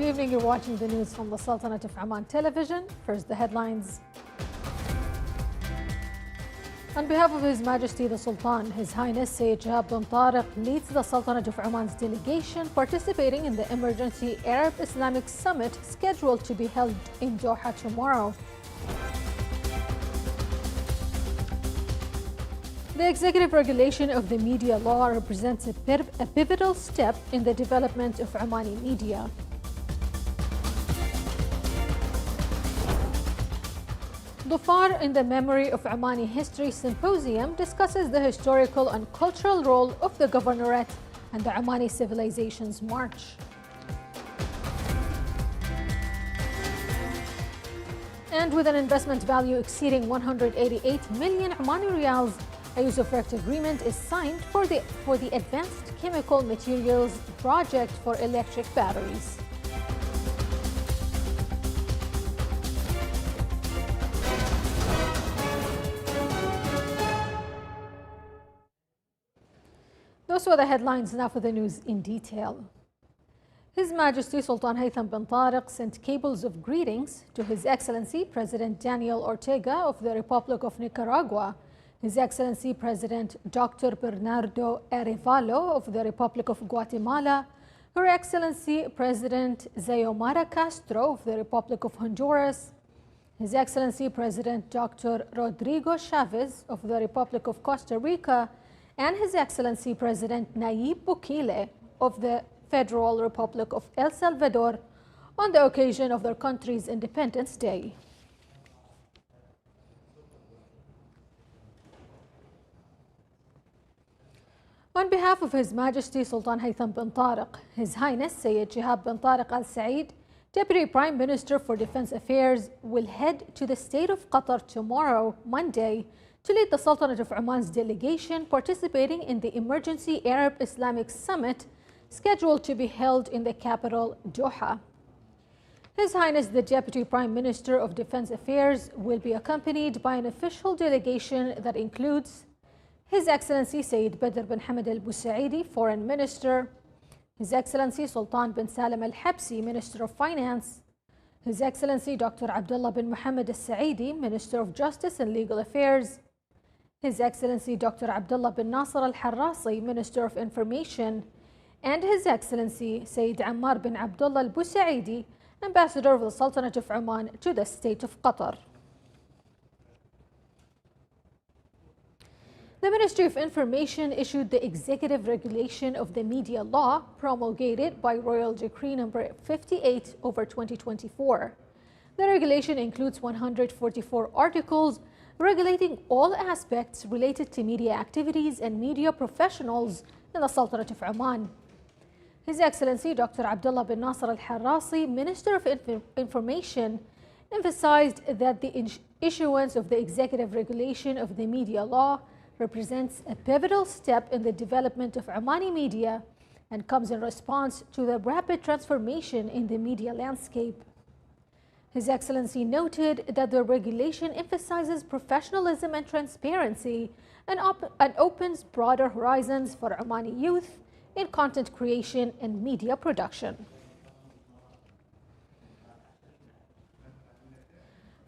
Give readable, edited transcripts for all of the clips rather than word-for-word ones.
Good evening. You're watching the news from the Sultanate of Oman television. First, the headlines. On behalf of His Majesty the Sultan, His Highness Sayyid Shahab bin Tariq leads the Sultanate of Oman's delegation participating in the Emergency Arab Islamic Summit scheduled to be held in Doha tomorrow. The executive regulation of the media law represents a pivotal step in the development of Omani media. Dhofar in the Memory of Omani History Symposium discusses the historical and cultural role of the governorate and the Omani civilization's march. And with an investment value exceeding 188 million Omani riyals, a use of work agreement is signed for the Advanced Chemical Materials Project for electric batteries. Those were the headlines. Now for the news in detail. His Majesty Sultan Haytham bin Tariq sent cables of greetings to His Excellency President Daniel Ortega of the Republic of Nicaragua, His Excellency President Dr. Bernardo Arevalo of the Republic of Guatemala, Her Excellency President Xiomara Castro of the Republic of Honduras, His Excellency President Dr. Rodrigo Chavez of the Republic of Costa Rica, and His Excellency President Nayib Bukele of the Federal Republic of El Salvador on the occasion of their country's Independence Day. On behalf of His Majesty Sultan Haytham bin Tariq, His Highness Sayyid Shahab bin Tariq Al Said, Deputy Prime Minister for Defense Affairs, will head to the state of Qatar tomorrow, Monday, to lead the Sultanate of Oman's delegation participating in the Emergency Arab Islamic Summit scheduled to be held in the capital, Doha. His Highness the Deputy Prime Minister of Defense Affairs will be accompanied by an official delegation that includes His Excellency Sayyid Badr bin Hamad Al Busaidi, Foreign Minister, His Excellency Sultan bin Salam Al Habsi, Minister of Finance, His Excellency Dr. Abdullah bin Muhammad Al Saidi, Minister of Justice and Legal Affairs, His Excellency Dr. Abdullah bin Nasser Al Harrasi, Minister of Information, and His Excellency Sayyid Ammar bin Abdullah Al Busaidi, Ambassador of the Sultanate of Oman to the State of Qatar. The Ministry of Information issued the executive regulation of the media law promulgated by Royal Decree number 58 over 2024. The regulation includes 144 articles regulating all aspects related to media activities and media professionals in the Sultanate of Oman. His Excellency Dr. Abdullah bin Nasser Al Harrasi, Minister of Information, emphasized that the issuance of the executive regulation of the media law represents a pivotal step in the development of Omani media and comes in response to the rapid transformation in the media landscape. His Excellency noted that the regulation emphasizes professionalism and transparency and opens broader horizons for Omani youth in content creation and media production.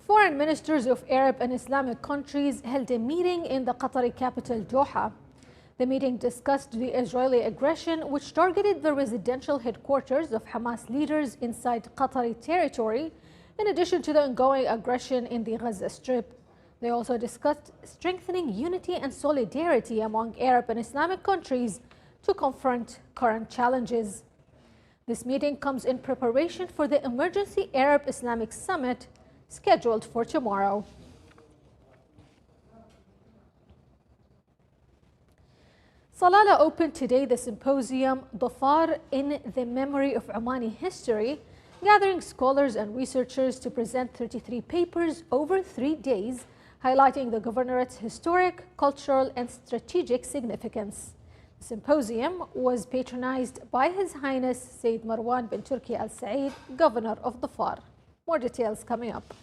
Foreign ministers of Arab and Islamic countries held a meeting in the Qatari capital Doha. The meeting discussed the Israeli aggression, which targeted the residential headquarters of Hamas leaders inside Qatari territory, in addition to the ongoing aggression in the Gaza Strip. They also discussed strengthening unity and solidarity among Arab and Islamic countries to confront current challenges. This meeting comes in preparation for the Emergency Arab Islamic Summit scheduled for tomorrow. Salalah opened today the symposium Dhofar in the Memory of Omani History, gathering scholars and researchers to present 33 papers over 3 days, highlighting the governorate's historic, cultural, and strategic significance. The symposium was patronized by His Highness Sayyid Marwan bin Turki Al Said, Governor of Dhofar. More details coming up.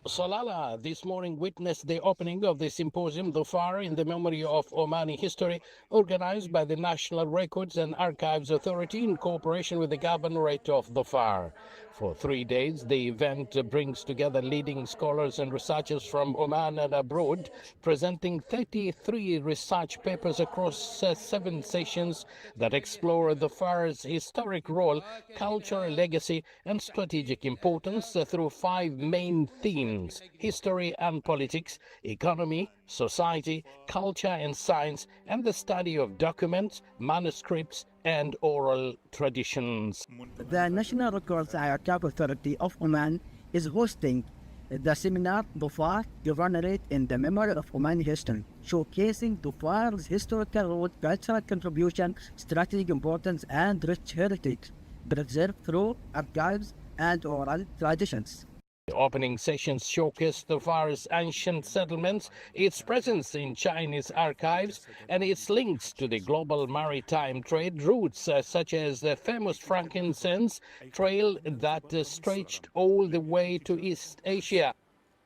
Salalah this morning witnessed the opening of the symposium Dhofar in the memory of Omani history, organized by the National Records and Archives Authority in cooperation with the Governorate of Dhofar. For 3 days, the event brings together leading scholars and researchers from Oman and abroad, presenting 33 research papers across 7 sessions that explore Dhofar's historic role, cultural legacy, and strategic importance through 5 main themes: history and politics, economy, society, culture and science, and the study of documents, manuscripts, and oral traditions. The National Records and Archive Authority of Oman is hosting the seminar Dhofar Governorate in the Memory of Omani History, showcasing Dhofar's historical role, cultural contribution, strategic importance, and rich heritage preserved through archives and oral traditions. The opening sessions showcased Dhofar's ancient settlements, its presence in Chinese archives, and its links to the global maritime trade routes, such as the famous frankincense trail that stretched all the way to East Asia.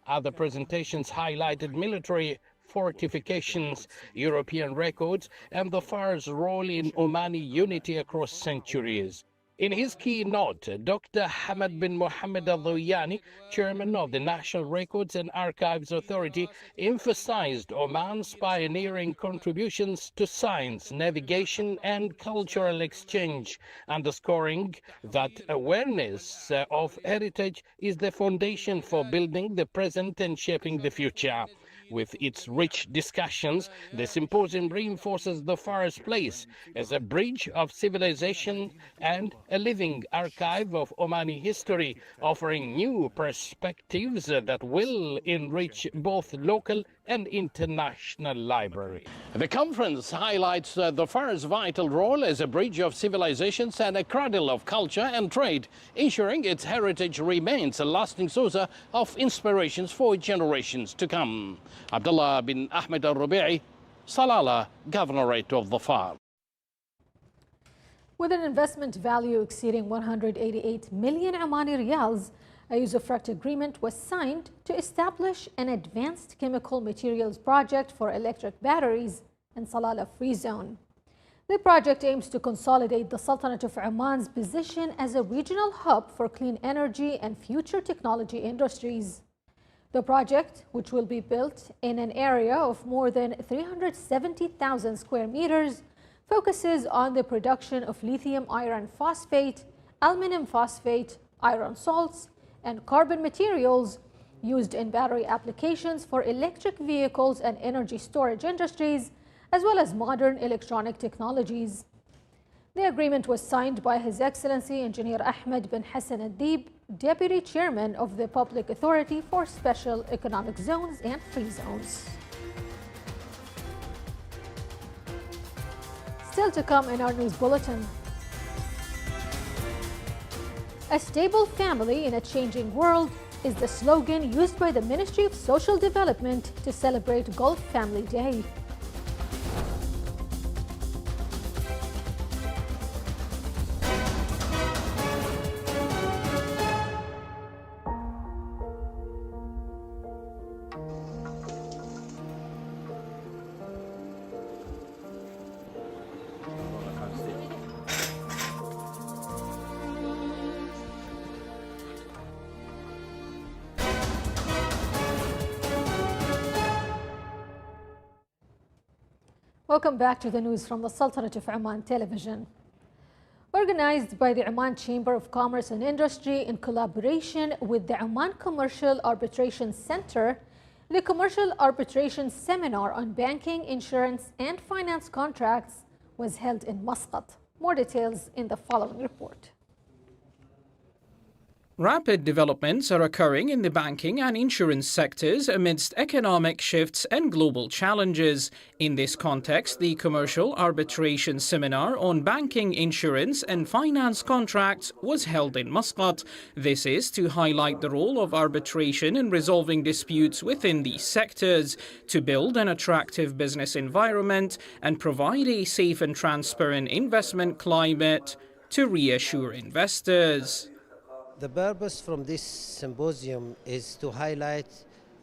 Other presentations highlighted military fortifications, European records, and Dhofar's role in Omani unity across centuries. In his keynote, Dr. Hamad bin Mohammed Al-Dhuyani, chairman of the National Records and Archives Authority, emphasized Oman's pioneering contributions to science, navigation, and cultural exchange, underscoring that awareness of heritage is the foundation for building the present and shaping the future. With its rich discussions, the symposium reinforces Dhofar's place as a bridge of civilization and a living archive of Omani history, offering new perspectives that will enrich both local and international library. The conference highlights Dhofar's vital role as a bridge of civilizations and a cradle of culture and trade, ensuring its heritage remains a lasting source of inspirations for generations to come. Abdullah bin Ahmed al-Rubi'i, Salalah, Governorate of Dhofar. With an investment value exceeding 188 million Omani riyals, a usufruct agreement was signed to establish an advanced chemical materials project for electric batteries in Salalah Free Zone. The project aims to consolidate the Sultanate of Oman's position as a regional hub for clean energy and future technology industries. The project, which will be built in an area of more than 370,000 square meters, focuses on the production of lithium iron phosphate, aluminum phosphate, iron salts, and carbon materials used in battery applications for electric vehicles and energy storage industries, as well as modern electronic technologies. The agreement was signed by His Excellency Engineer Ahmed bin Hassan Adib, Deputy Chairman of the Public Authority for Special Economic Zones and Free Zones. Still to come in our news bulletin. A stable family in a changing world is the slogan used by the Ministry of Social Development to celebrate Gulf Family Day. Welcome back to the news from the Sultanate of Oman television. Organized by the Oman Chamber of Commerce and Industry in collaboration with the Oman Commercial Arbitration Center, the Commercial Arbitration Seminar on Banking, Insurance and Finance Contracts was held in Muscat. More details in the following report. Rapid developments are occurring in the banking and insurance sectors amidst economic shifts and global challenges. In this context, the Commercial Arbitration Seminar on Banking, Insurance and Finance Contracts was held in Muscat. This is to highlight the role of arbitration in resolving disputes within these sectors, to build an attractive business environment and provide a safe and transparent investment climate, to reassure investors. The purpose from this symposium is to highlight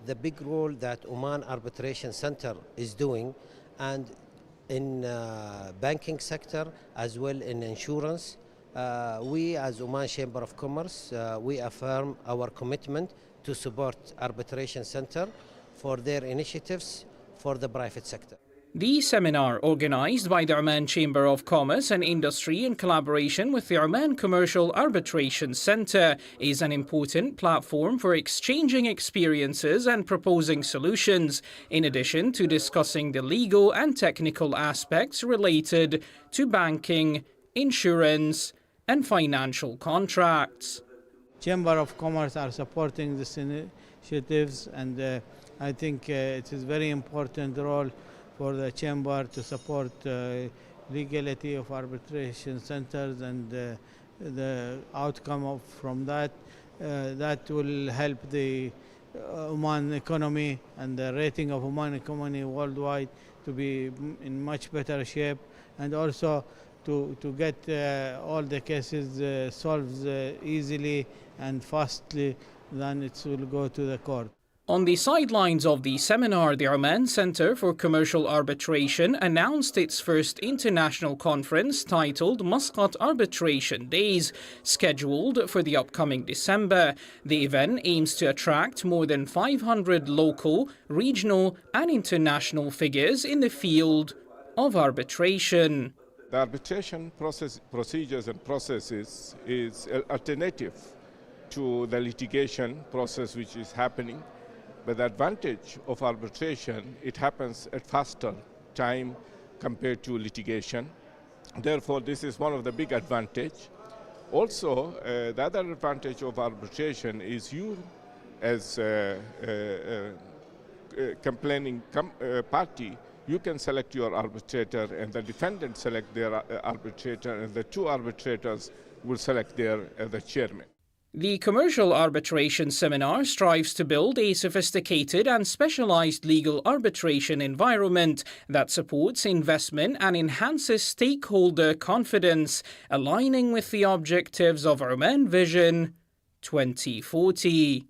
the big role that Oman Arbitration Center is doing, and in banking sector as well in insurance. We as Oman Chamber of Commerce, we affirm our commitment to support Arbitration Center for their initiatives for the private sector. The seminar, organised by the Oman Chamber of Commerce and Industry in collaboration with the Oman Commercial Arbitration Centre, is an important platform for exchanging experiences and proposing solutions, in addition to discussing the legal and technical aspects related to banking, insurance, and financial contracts. Chamber of Commerce are supporting these initiatives, and I think it is very important role for the chamber to support legality of arbitration centers, and the outcome from that will help the Oman economy and the rating of Oman economy worldwide to be in much better shape, and also to get all the cases solved easily and fastly than it will go to the court. On the sidelines of the seminar, the Oman Centre for Commercial Arbitration announced its first international conference titled Muscat Arbitration Days, scheduled for the upcoming December. The event aims to attract more than 500 local, regional and international figures in the field of arbitration. The arbitration procedures and processes is an alternative to the litigation process which is happening. But the advantage of arbitration, it happens at faster time compared to litigation. Therefore, this is one of the big advantage. Also, the other advantage of arbitration is you as a complaining party, you can select your arbitrator, and the defendant select their arbitrator, and the two arbitrators will select the chairman. The Commercial Arbitration Seminar strives to build a sophisticated and specialized legal arbitration environment that supports investment and enhances stakeholder confidence, aligning with the objectives of Oman Vision 2040.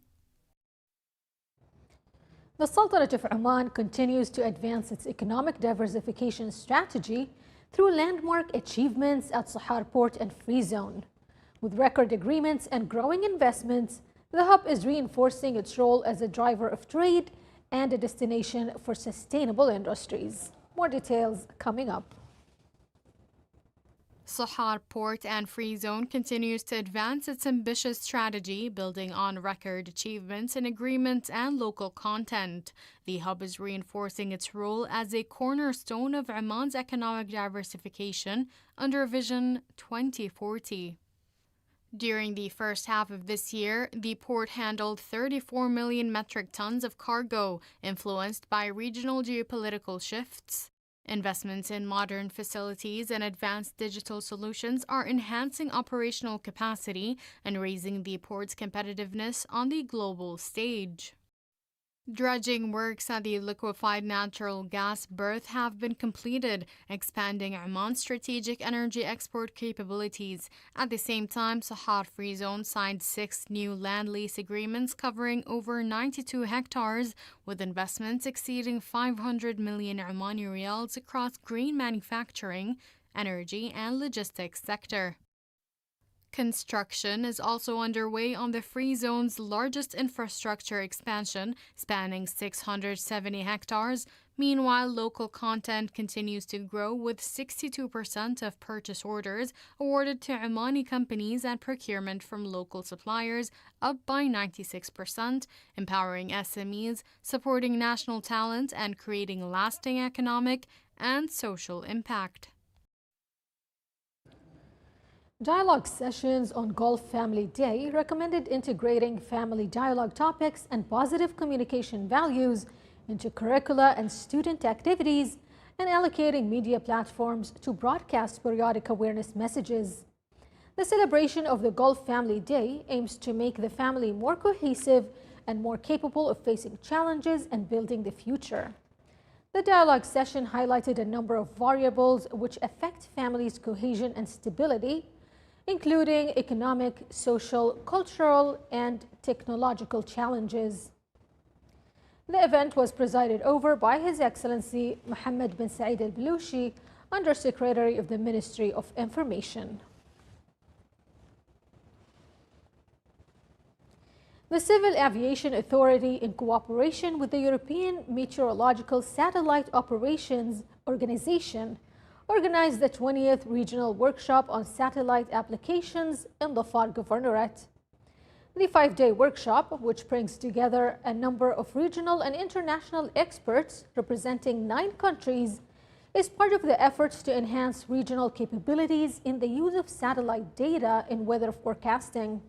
The Sultanate of Oman continues to advance its economic diversification strategy through landmark achievements at Sahar Port and Free Zone. With record agreements and growing investments, the hub is reinforcing its role as a driver of trade and a destination for sustainable industries. More details coming up. Sahar Port and Free Zone continues to advance its ambitious strategy, building on record achievements in agreements and local content. The hub is reinforcing its role as a cornerstone of Oman's economic diversification under Vision 2040. During the first half of this year, the port handled 34 million metric tons of cargo, influenced by regional geopolitical shifts. Investments in modern facilities and advanced digital solutions are enhancing operational capacity and raising the port's competitiveness on the global stage. Dredging works at the liquefied natural gas berth have been completed, expanding Oman's strategic energy export capabilities. At the same time, Sahar Free Zone signed 6 new land lease agreements covering over 92 hectares, with investments exceeding 500 million Omani riyals across green manufacturing, energy, and logistics sector. Construction is also underway on the Free Zone's largest infrastructure expansion, spanning 670 hectares. Meanwhile, local content continues to grow, with 62% of purchase orders awarded to Omani companies and procurement from local suppliers, up by 96%, empowering SMEs, supporting national talent, and creating lasting economic and social impact. Dialogue sessions on Gulf Family Day recommended integrating family dialogue topics and positive communication values into curricula and student activities, and allocating media platforms to broadcast periodic awareness messages. The celebration of the Gulf Family Day aims to make the family more cohesive and more capable of facing challenges and building the future. The dialogue session highlighted a number of variables which affect families' cohesion and stability, including economic, social, cultural, and technological challenges. The event was presided over by His Excellency Mohammed bin Saeed al-Balushi, Undersecretary of the Ministry of Information. The Civil Aviation Authority, in cooperation with the European Meteorological Satellite Operations Organization, organized the 20th Regional Workshop on Satellite Applications in Dhofar Governorate. The 5-day workshop, which brings together a number of regional and international experts representing 9 countries, is part of the efforts to enhance regional capabilities in the use of satellite data in weather forecasting.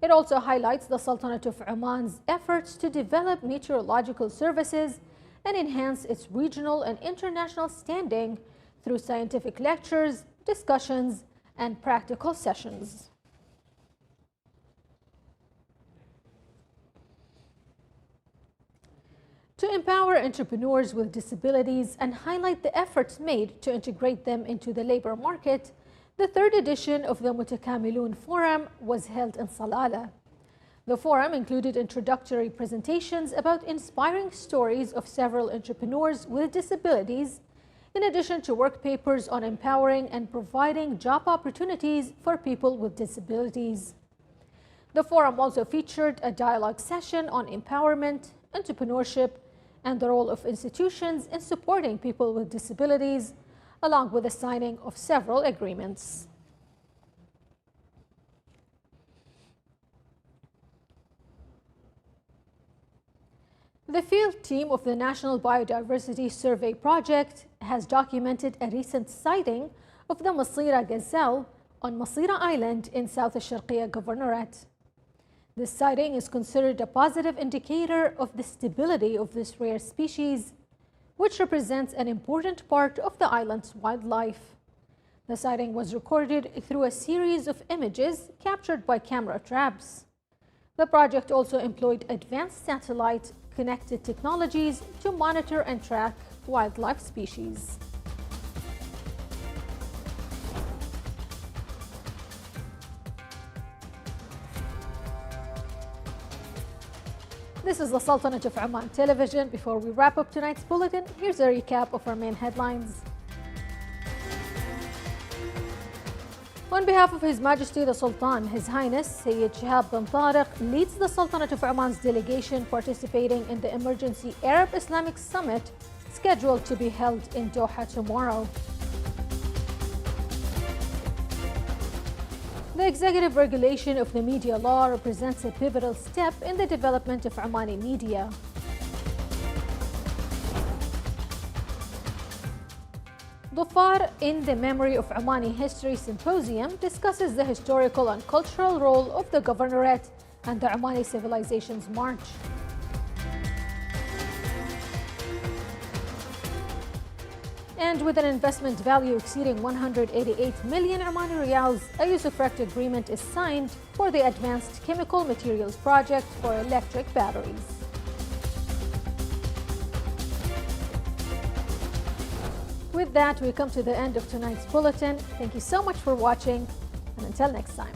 It also highlights the Sultanate of Oman's efforts to develop meteorological services and enhance its regional and international standing through scientific lectures, discussions, and practical sessions. To empower entrepreneurs with disabilities and highlight the efforts made to integrate them into the labor market, the 3rd edition of the Mutakamilun Forum was held in Salalah. The forum included introductory presentations about inspiring stories of several entrepreneurs with disabilities, in addition to work papers on empowering and providing job opportunities for people with disabilities. The forum also featured a dialogue session on empowerment, entrepreneurship, and the role of institutions in supporting people with disabilities, along with the signing of several agreements. The field team of the National Biodiversity Survey Project has documented a recent sighting of the Masira gazelle on Masira Island in South Sharqiya Governorate. This sighting is considered a positive indicator of the stability of this rare species, which represents an important part of the island's wildlife. The sighting was recorded through a series of images captured by camera traps. The project also employed advanced satellite-connected technologies to monitor and track wildlife species. This is the Sultanate of Oman television. Before we wrap up tonight's bulletin, here's a recap of our main headlines. On behalf of His Majesty the Sultan, His Highness Sayyid Shihab bin Tariq leads the Sultanate of Oman's delegation participating in the Emergency Arab Islamic Summit scheduled to be held in Doha tomorrow. The executive regulation of the media law represents a pivotal step in the development of Omani media. Dhofar in the Memory of Omani History Symposium discusses the historical and cultural role of the governorate and the Omani civilization's march. And with an investment value exceeding 188 million Omani riyals, a usufruct agreement is signed for the Advanced Chemical Materials Project for electric batteries. With that, we come to the end of tonight's bulletin. Thank you so much for watching, and until next time.